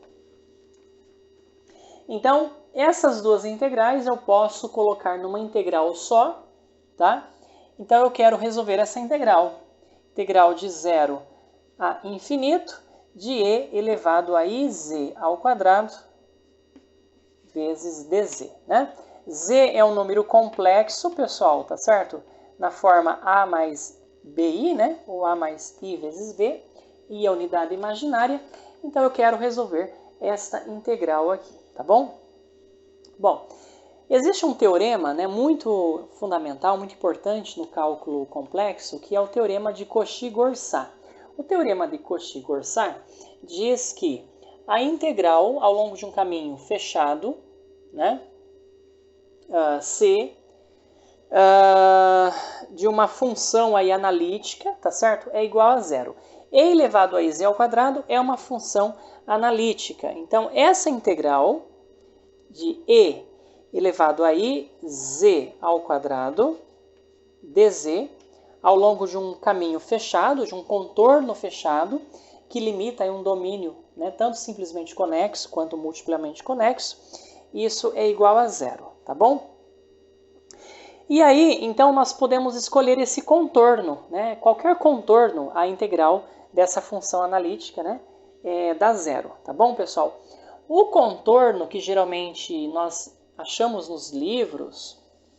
Então, essas duas integrais eu posso colocar numa integral só, tá? Então, eu quero resolver essa integral. Integral de 0 a infinito de e elevado a iz ao quadrado vezes dz, né? Z é um número complexo, pessoal, tá certo? Na forma a mais bi, né? Ou a mais i vezes b, e a unidade imaginária. Então, eu quero resolver esta integral aqui, tá bom? Bom, existe um teorema, né, muito fundamental, muito importante no cálculo complexo, que é o teorema de Cauchy-Gorsat. O teorema de Cauchy-Gorsat diz que a integral ao longo de um caminho fechado, né, C, de uma função aí analítica, tá certo? É igual a zero. E elevado a iz ao quadrado é uma função analítica. Então, essa integral de e elevado a iz ao quadrado dz ao longo de um caminho fechado, de um contorno fechado, que limita aí um domínio, né, tanto simplesmente conexo quanto multiplamente conexo, isso é igual a zero, tá bom? E aí, então, nós podemos escolher esse contorno, né? Qualquer contorno, a integral dessa função analítica, né, dá zero, tá bom, pessoal? O contorno que geralmente nós achamos nos livros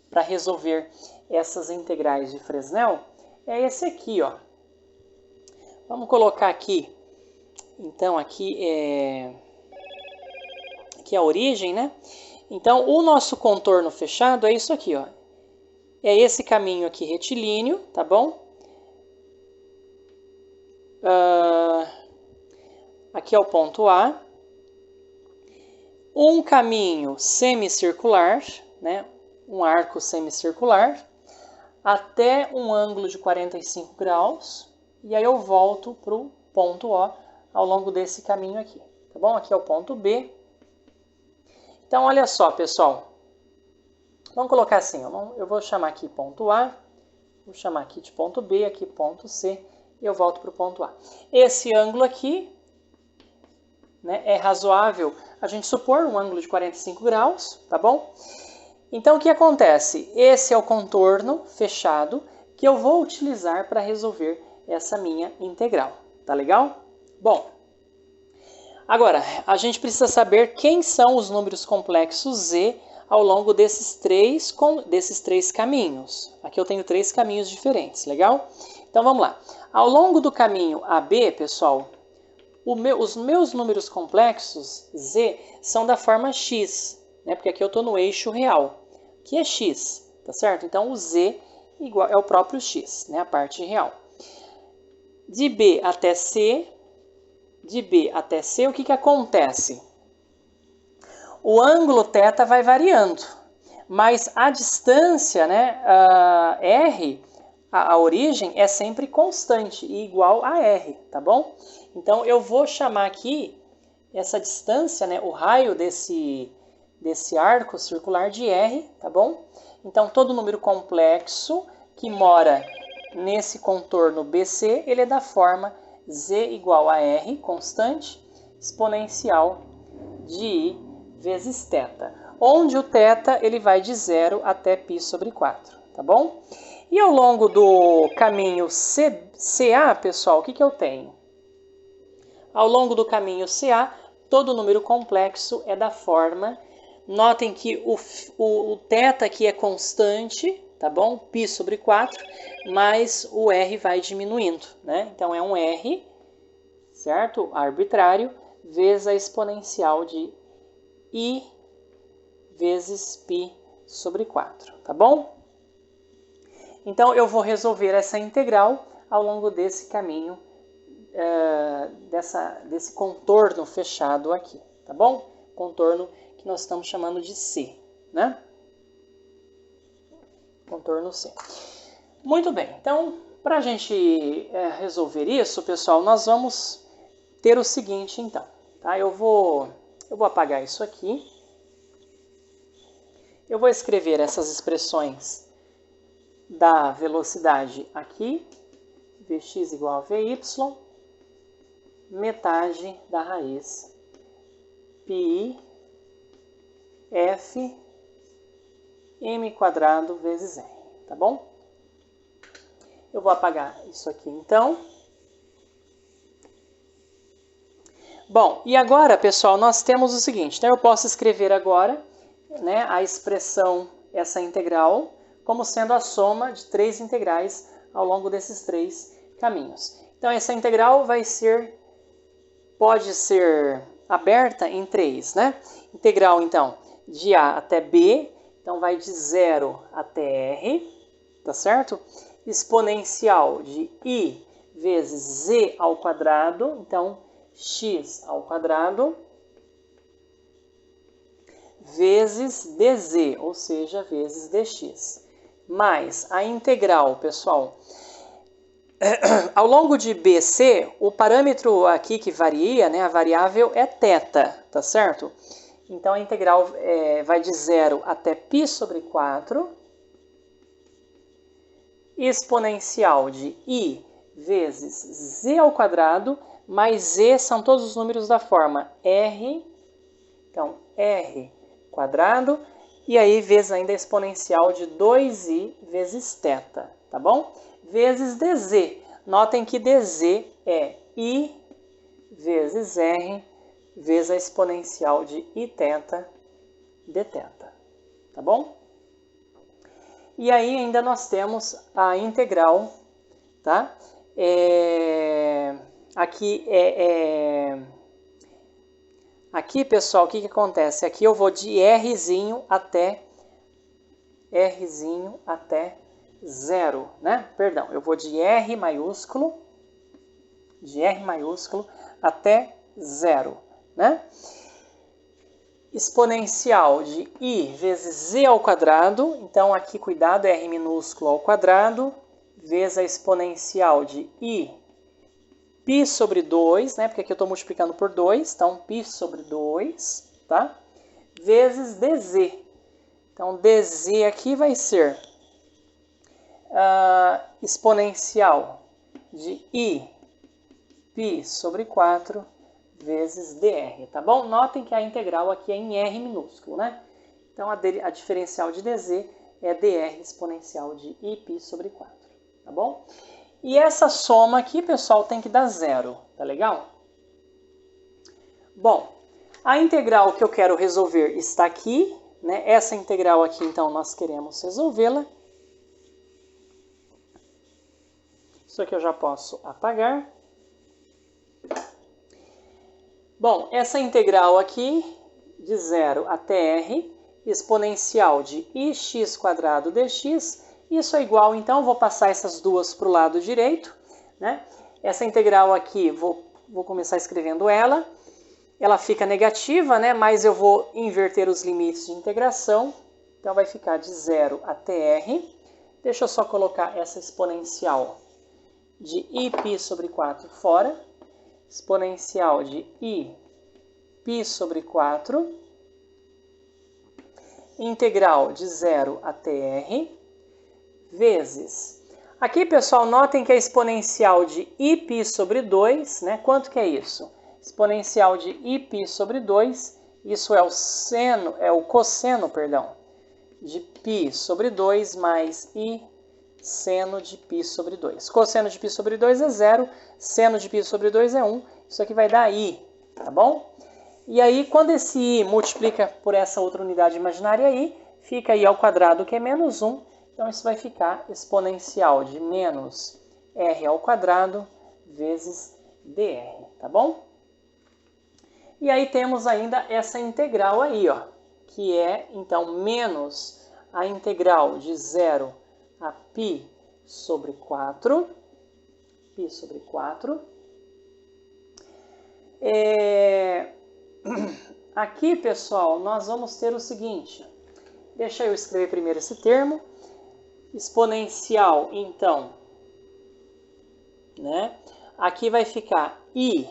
para resolver essas integrais de Fresnel é esse aqui, ó. Vamos colocar aqui, então, aqui é a origem, né? Então, o nosso contorno fechado é isso aqui, ó. É esse caminho aqui retilíneo, tá bom? Aqui é o ponto A. Um caminho semicircular, né? Um arco semicircular, até um ângulo de 45 graus. E aí eu volto para o ponto O ao longo desse caminho aqui, tá bom? Aqui é o ponto B. Então, olha só, pessoal. Vamos colocar assim, eu vou chamar aqui ponto A, vou chamar aqui de ponto B, aqui ponto C, e eu volto para o ponto A. Esse ângulo aqui, né, é razoável a gente supor um ângulo de 45 graus, tá bom? Então, o que acontece? Esse é o contorno fechado que eu vou utilizar para resolver essa minha integral, tá legal? Bom, agora, a gente precisa saber quem são os números complexos Z ao longo desses três caminhos. Aqui eu tenho 3 caminhos diferentes, legal? Então vamos lá. Ao longo do caminho AB, pessoal, os meus números complexos Z são da forma X, né? Porque aqui eu estou no eixo real, que é X, tá certo? Então o Z igual, é o próprio X, né? A parte real. De B até C, o que acontece? O ângulo θ vai variando, mas a distância, né, R, a origem, é sempre constante e igual a R, tá bom? Então, eu vou chamar aqui essa distância, né, o raio desse arco circular de R, tá bom? Então, todo número complexo que mora nesse contorno BC, ele é da forma Z igual a R, constante, exponencial de I vezes θ, onde o θ ele vai de 0 até π sobre 4, tá bom? E ao longo do caminho CA, pessoal, o que eu tenho? Ao longo do caminho CA, todo número complexo é da forma, notem que o θ aqui é constante, tá bom? π sobre 4, mas o R vai diminuindo, né? Então é um R, certo? Arbitrário, vezes a exponencial de I vezes π sobre 4, tá bom? Então, eu vou resolver essa integral ao longo desse caminho, desse contorno fechado aqui, tá bom? Contorno que nós estamos chamando de C, né? Contorno C. Muito bem, então, para a gente resolver isso, pessoal, nós vamos ter o seguinte, então, tá? Eu vou apagar isso aqui. Eu vou escrever essas expressões da velocidade aqui. Vx igual a Vy, metade da raiz π f m quadrado vezes r, tá bom? Eu vou apagar isso aqui, então. Bom, e agora, pessoal, nós temos o seguinte, então eu posso escrever agora, né, a expressão, essa integral, como sendo a soma de 3 integrais ao longo desses 3 caminhos. Então, essa integral pode ser aberta em 3, né? Integral, então, de A até B, então vai de 0 até R, tá certo? Exponencial de I vezes Z ao quadrado, então, x ao quadrado vezes dz, ou seja, vezes dx, mais a integral, pessoal, ao longo de BC, o parâmetro aqui que varia, né, a variável é θ, tá certo? Então, a integral vai de 0 até π sobre 4, exponencial de I vezes Z ao quadrado, mais e são todos os números da forma r, então r quadrado, e aí vezes ainda a exponencial de 2i vezes θ, tá bom? Vezes dz. Notem que dz é i vezes r vezes a exponencial de iθ dθ, tá bom? E aí ainda nós temos a integral, tá? Aqui, pessoal, o que acontece? Aqui eu vou de rzinho até zero, né? Perdão, eu vou de R maiúsculo até zero, né? Exponencial de i vezes z ao quadrado, então aqui cuidado, R minúsculo ao quadrado, vezes a exponencial de i π sobre 2, né? Porque aqui eu estou multiplicando por 2, então π sobre 2, tá? Vezes dz. Então, dz aqui vai ser exponencial de i π sobre 4 vezes dr, tá bom? Notem que a integral aqui é em R minúsculo, né? Então, a diferencial de dz é dr exponencial de i π sobre 4, tá bom? E essa soma aqui, pessoal, tem que dar zero, tá legal? Bom, a integral que eu quero resolver está aqui, né? Essa integral aqui, então, nós queremos resolvê-la. Isso aqui eu já posso apagar. Bom, essa integral aqui, de 0 até r, exponencial de ix quadrado dx, isso é igual, então, vou passar essas duas para o lado direito, né? Essa integral aqui, vou começar escrevendo ela. Ela fica negativa, né? Mas eu vou inverter os limites de integração. Então, vai ficar de 0 até r. Deixa eu só colocar essa exponencial de i π sobre 4 fora. Exponencial de i π sobre 4. Integral de 0 até r. Vezes. Aqui, pessoal, notem que a exponencial de i π sobre 2, né? Quanto que é isso? Exponencial de i π sobre 2, isso é o cosseno, de π sobre 2 mais i seno de π sobre 2. Cosseno de π sobre 2 é 0, seno de π sobre 2 é 1, isso aqui vai dar i, tá bom? E aí, quando esse i multiplica por essa outra unidade imaginária i, fica i ao quadrado, que é menos 1, então isso vai ficar exponencial de menos r ao quadrado vezes dr, tá bom? E aí temos ainda essa integral aí, ó, que é, então, menos a integral de 0 a π sobre 4. Aqui, pessoal, nós vamos ter o seguinte. Deixa eu escrever primeiro esse termo. Exponencial, então, né? Aqui vai ficar i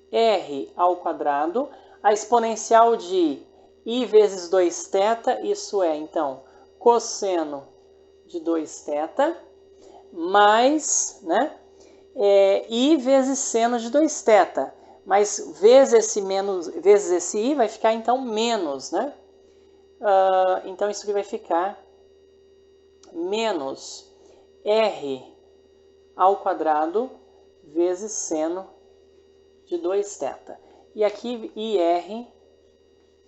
r ao quadrado, a exponencial de i vezes 2θ, isso é, então, cosseno de 2θ, mais, né, i vezes seno de 2θ, mas vezes esse i vai ficar, então, menos, né? Então, isso aqui vai ficar menos r ao quadrado vezes seno de 2θ. E aqui, ir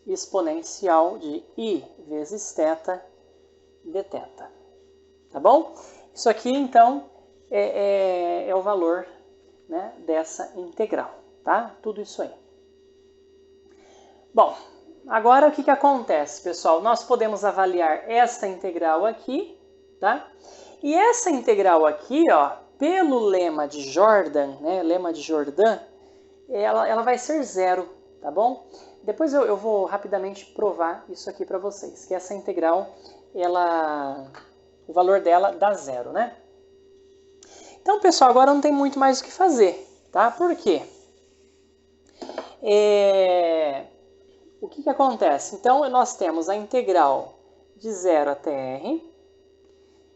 exponencial de i vezes θ dθ. Tá bom? Isso aqui, então, é o valor, né, dessa integral, tá? Tudo isso aí. Bom, agora o que acontece, pessoal? Nós podemos avaliar essa integral aqui, tá? E essa integral aqui, ó, pelo lema de Jordan, né, lema de Jordan, ela vai ser zero, tá bom? Depois eu vou rapidamente provar isso aqui para vocês, que essa integral, o valor dela dá zero, né? Então, pessoal, agora não tem muito mais o que fazer, tá? Por quê? O que acontece? Então, nós temos a integral de 0 até r,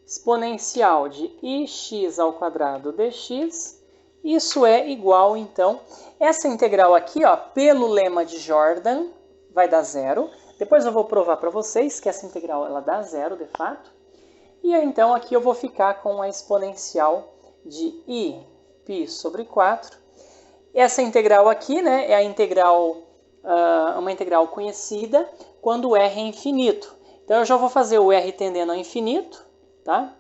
exponencial de ix ao quadrado dx, Isso é igual, então, essa integral aqui, ó, pelo lema de Jordan, vai dar zero. Depois eu vou provar para vocês que essa integral ela dá zero, de fato. E aí, então, aqui eu vou ficar com a exponencial de i π sobre 4. Essa integral aqui, né, é a integral, uma integral conhecida quando o r é infinito. Então, eu já vou fazer o r tendendo ao infinito, tá?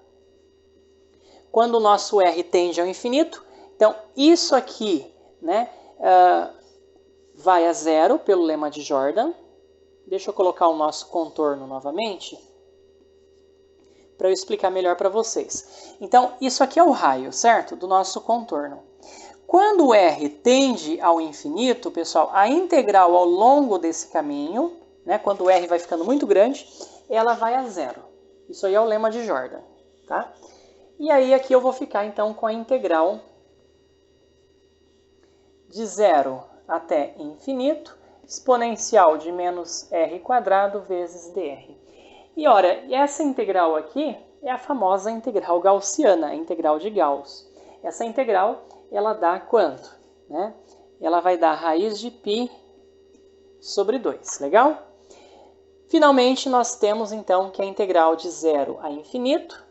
Quando o nosso r tende ao infinito, então, isso aqui, né, vai a zero pelo lema de Jordan. Deixa eu colocar o nosso contorno novamente, para eu explicar melhor para vocês. Então, isso aqui é o raio, certo? Do nosso contorno. Quando o r tende ao infinito, pessoal, a integral ao longo desse caminho, né, quando o r vai ficando muito grande, ela vai a zero. Isso aí é o lema de Jordan, tá? E aí aqui eu vou ficar, então, com a integral de zero até infinito, exponencial de menos r quadrado vezes dr. E olha, essa integral aqui é a famosa integral gaussiana, a integral de Gauss. Essa integral, ela dá quanto? Né? Ela vai dar raiz de π sobre 2, legal? Finalmente, nós temos então que a integral de zero a infinito,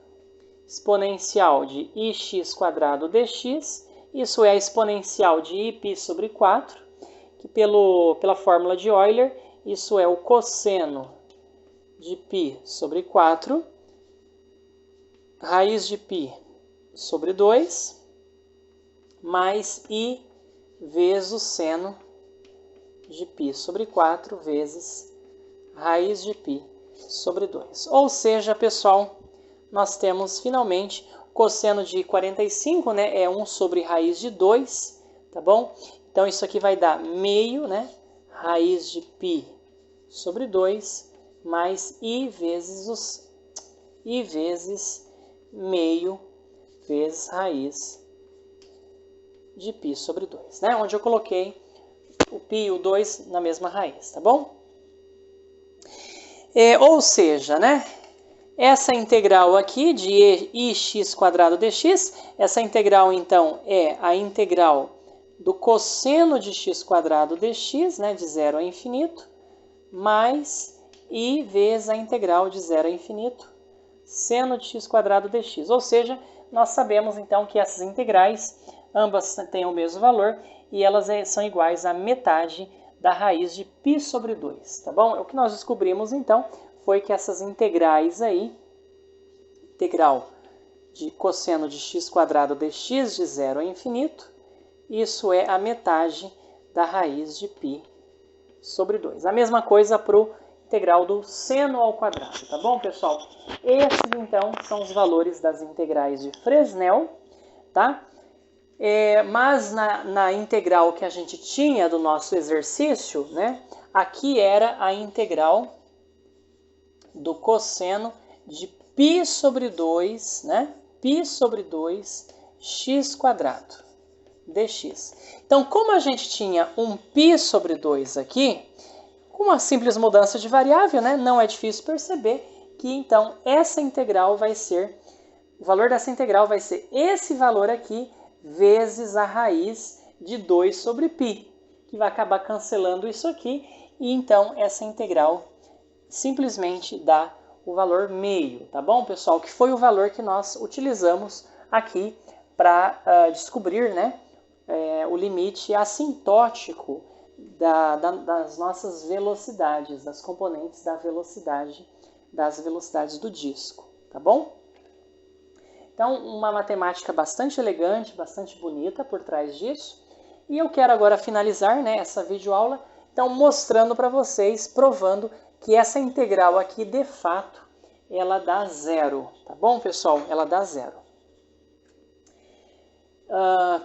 exponencial de ix quadrado dx, isso é a exponencial de iπ sobre 4, que pela fórmula de Euler, isso é o cosseno de π sobre 4, raiz de π sobre 2, mais i vezes o seno de π sobre 4 vezes raiz de π sobre 2. Ou seja, pessoal, nós temos finalmente cosseno de 45, né, é 1 sobre raiz de 2, tá bom? Então isso aqui vai dar meio, né, raiz de π sobre 2, mais i vezes meio vezes raiz de π sobre 2, né? Onde eu coloquei o π e o 2 na mesma raiz, tá bom? Ou seja, né, essa integral aqui de ix quadrado dx, essa integral então é a integral do cosseno de x quadrado dx, né, de 0 a infinito, mais i vezes a integral de 0 a infinito, seno de x quadrado dx. Ou seja, nós sabemos então que essas integrais, ambas têm o mesmo valor e elas são iguais à metade da raiz de π sobre 2, tá bom? O que nós descobrimos então foi que essas integrais aí, integral de cosseno de x quadrado dx de 0 a infinito, isso é a metade da raiz de π sobre 2. A mesma coisa para o integral do seno ao quadrado, tá bom, pessoal? Esses, então, são os valores das integrais de Fresnel, tá? Mas na integral que a gente tinha do nosso exercício, né? Aqui era a integral do cosseno de π sobre 2, né? π sobre 2 x quadrado dx. Então, como a gente tinha um π sobre 2 aqui, com uma simples mudança de variável, né, não é difícil perceber que, então, essa integral vai ser, o valor dessa integral vai ser esse valor aqui, vezes a raiz de 2 sobre π, que vai acabar cancelando isso aqui, e então essa integral simplesmente dá o valor meio, tá bom, pessoal? Que foi o valor que nós utilizamos aqui para descobrir, né, o limite assintótico das nossas velocidades, das componentes da velocidade, das velocidades do disco, tá bom? Então, uma matemática bastante elegante, bastante bonita por trás disso. E eu quero agora finalizar, né, essa videoaula, então mostrando para vocês, provando que essa integral aqui, de fato, ela dá zero, tá bom, pessoal? Ela dá zero.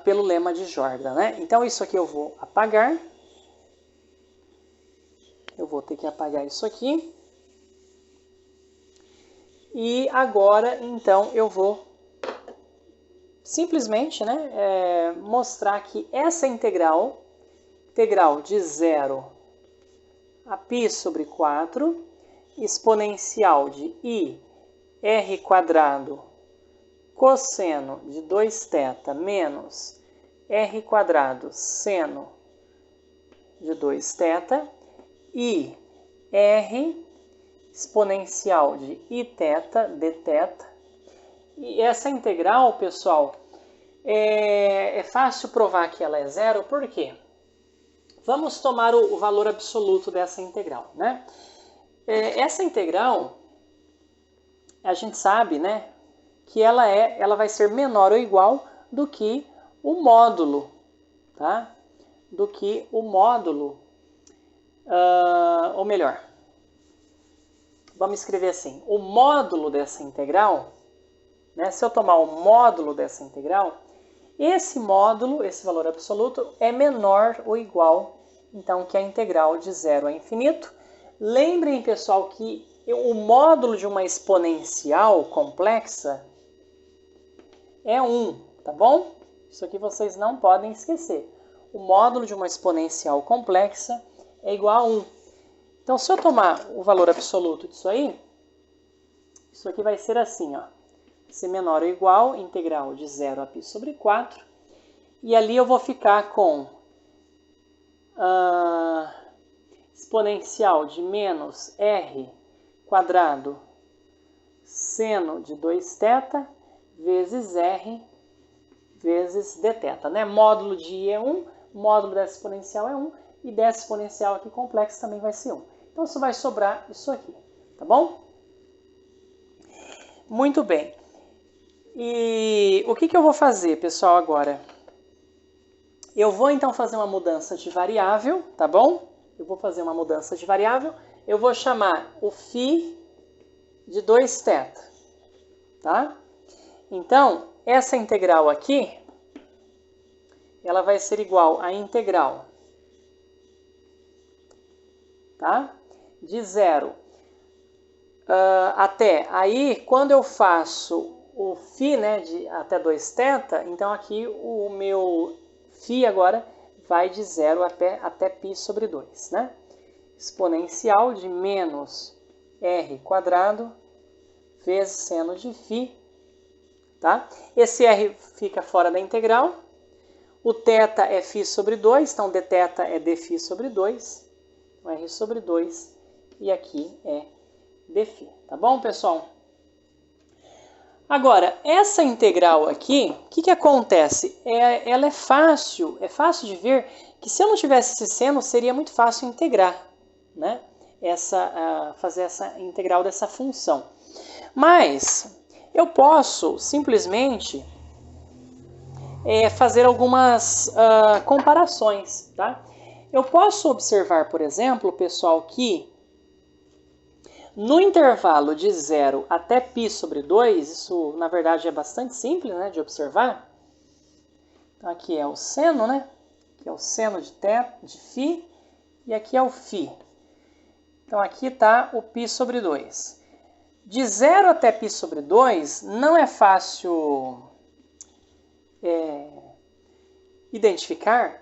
Pelo lema de Jordan, né? Então, isso aqui eu vou apagar. Eu vou ter que apagar isso aqui. E agora, então, eu vou simplesmente, né, mostrar que essa integral de 0 a π sobre 4, exponencial de i r quadrado cosseno de 2θ menos r quadrado seno de 2θ e r exponencial de iθ dθ. E essa integral, pessoal, é fácil provar que ela é zero, por quê? Vamos tomar o valor absoluto dessa integral, né? Essa integral, a gente sabe, né, que ela vai ser menor ou igual do que o módulo, tá? Do que o módulo, ou melhor, vamos escrever assim, o módulo dessa integral, né, se eu tomar o módulo dessa integral, esse módulo, esse valor absoluto, é menor ou igual, então, que a integral de 0 a infinito. Lembrem, pessoal, que o módulo de uma exponencial complexa é 1, tá bom? Isso aqui vocês não podem esquecer. O módulo de uma exponencial complexa é igual a 1. Então, se eu tomar o valor absoluto disso aí, isso aqui vai ser assim, ó. Se menor ou igual, integral de 0 a π sobre 4. E ali eu vou ficar com exponencial de menos r quadrado seno de 2θ vezes r vezes dθ, né? Módulo de i é 1, módulo dessa exponencial é 1, e dessa exponencial aqui complexa também vai ser 1. Então, só vai sobrar isso aqui, tá bom? Muito bem. E o que eu vou fazer, pessoal, agora? Eu vou, então, fazer uma mudança de variável, tá bom? Eu vou fazer uma mudança de variável. Eu vou chamar o φ de 2θ, tá? Então, essa integral aqui, ela vai ser igual à integral, tá? De 0 até. Aí, quando eu faço o φ, né, de até 2θ, então aqui o meu φ agora vai de 0 até π sobre 2, né? Exponencial de menos r quadrado vezes seno de φ, tá? Esse r fica fora da integral. O θ é φ sobre 2, então dθ é dφ sobre 2. Então, r sobre 2 e aqui é dφ, tá bom, pessoal? Agora, essa integral aqui, o que acontece? Ela é fácil de ver que se eu não tivesse esse seno, seria muito fácil integrar, né? Fazer essa integral dessa função. Mas eu posso simplesmente fazer algumas comparações, tá? Eu posso observar, por exemplo, pessoal, que no intervalo de 0 até π sobre 2, isso na verdade é bastante simples, né, de observar. Então aqui é o seno, né? Aqui é o seno de φ e aqui é o φ. Então aqui está o π sobre 2. De 0 até π sobre 2 não é fácil identificar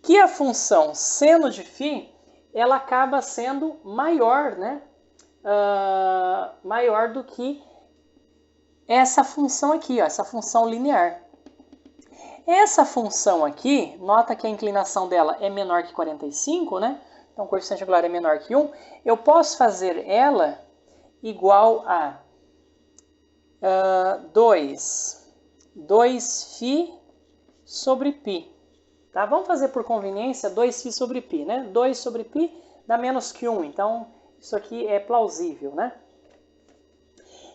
que a função seno de φ ela acaba sendo maior, né? Maior do que essa função aqui, ó, essa função linear. Essa função aqui, nota que a inclinação dela é menor que 45, né? Então, o coeficiente angular é menor que 1. Eu posso fazer ela igual a 2φ sobre π. Tá? Vamos fazer por conveniência 2φ sobre π, né? 2 sobre π dá menos que 1, então isso aqui é plausível, né?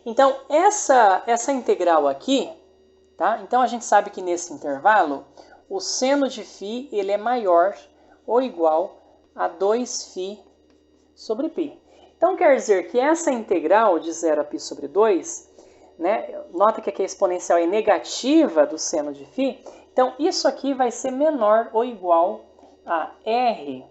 Então, essa integral aqui, tá? Então a gente sabe que nesse intervalo, o seno de φ ele é maior ou igual a 2φ sobre π. Então quer dizer que essa integral de 0 a π sobre 2, né? Nota que aqui a exponencial é negativa do seno de φ, então, isso aqui vai ser menor ou igual a r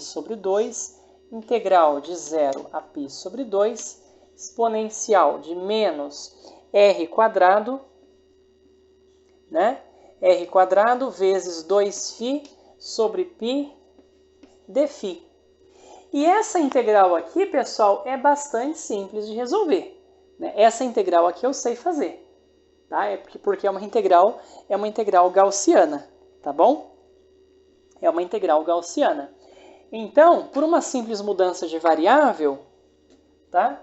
sobre 2, integral de 0 a π sobre 2, exponencial de menos r quadrado, né? R quadrado vezes 2φ sobre π dφ. E essa integral aqui, pessoal, é bastante simples de resolver, né? Essa integral aqui eu sei fazer. tá? Porque é uma integral gaussiana, tá bom? É uma integral gaussiana. Então, por uma simples mudança de variável, tá?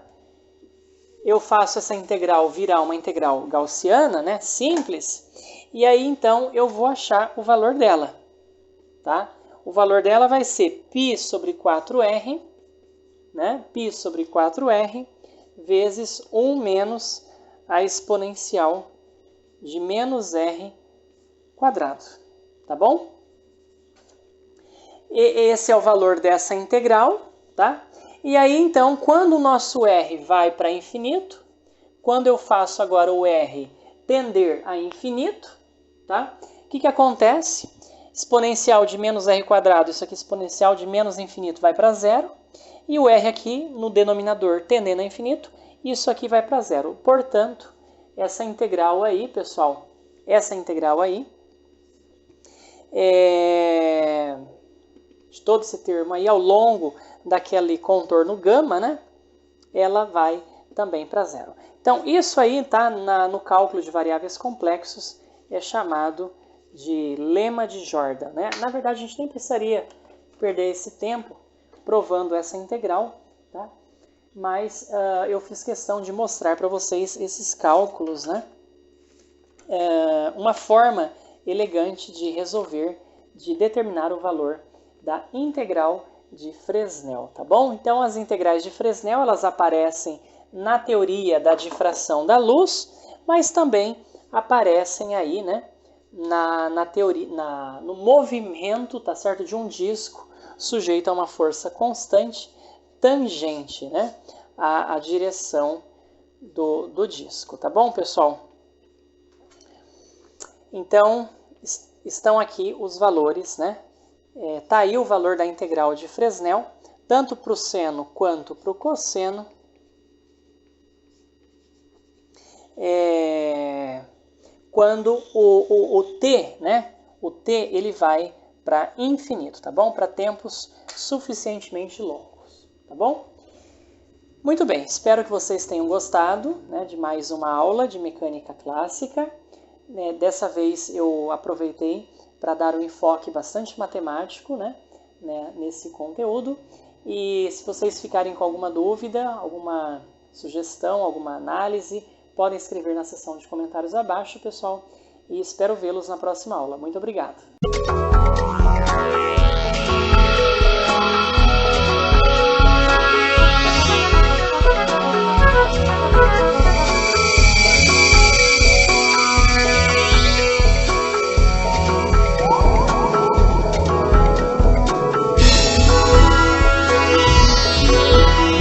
Eu faço essa integral virar uma integral gaussiana, né? Simples. E aí, então, eu vou achar o valor dela, tá? O valor dela vai ser π sobre 4r, né? Π sobre 4r vezes 1 menos a exponencial de menos r quadrado, tá bom? E esse é o valor dessa integral, tá? E aí, então, quando o nosso r vai para infinito, quando eu faço agora o r tender a infinito, tá? O que acontece? Exponencial de menos r quadrado, isso aqui exponencial de menos infinito vai para zero, e o r aqui no denominador tendendo a infinito, isso aqui vai para zero. Portanto, essa integral aí, pessoal, essa integral aí, de todo esse termo aí, ao longo daquele contorno gama, né, ela vai também para zero. Então, isso aí tá no cálculo de variáveis complexos, é chamado de lema de Jordan, né? Na verdade, a gente nem precisaria perder esse tempo provando essa integral, tá? Mas eu fiz questão de mostrar para vocês esses cálculos, né? Uma forma elegante de resolver, de determinar o valor da integral de Fresnel, tá bom? Então, as integrais de Fresnel, elas aparecem na teoria da difração da luz, mas também aparecem aí, né, na teoria, no movimento, tá certo, de um disco sujeito a uma força constante tangente, né, à direção do disco, tá bom, pessoal? Então, estão aqui os valores, né? Tá aí o valor da integral de Fresnel, tanto para o seno quanto para o cosseno. Quando o t, né? O t ele vai para infinito, tá bom? Para tempos suficientemente longos, tá bom? Muito bem, espero que vocês tenham gostado, né, de mais uma aula de mecânica clássica. Dessa vez eu aproveitei para dar um enfoque bastante matemático, né, nesse conteúdo. E se vocês ficarem com alguma dúvida, alguma sugestão, alguma análise, podem escrever na seção de comentários abaixo, pessoal. E espero vê-los na próxima aula. Muito obrigado!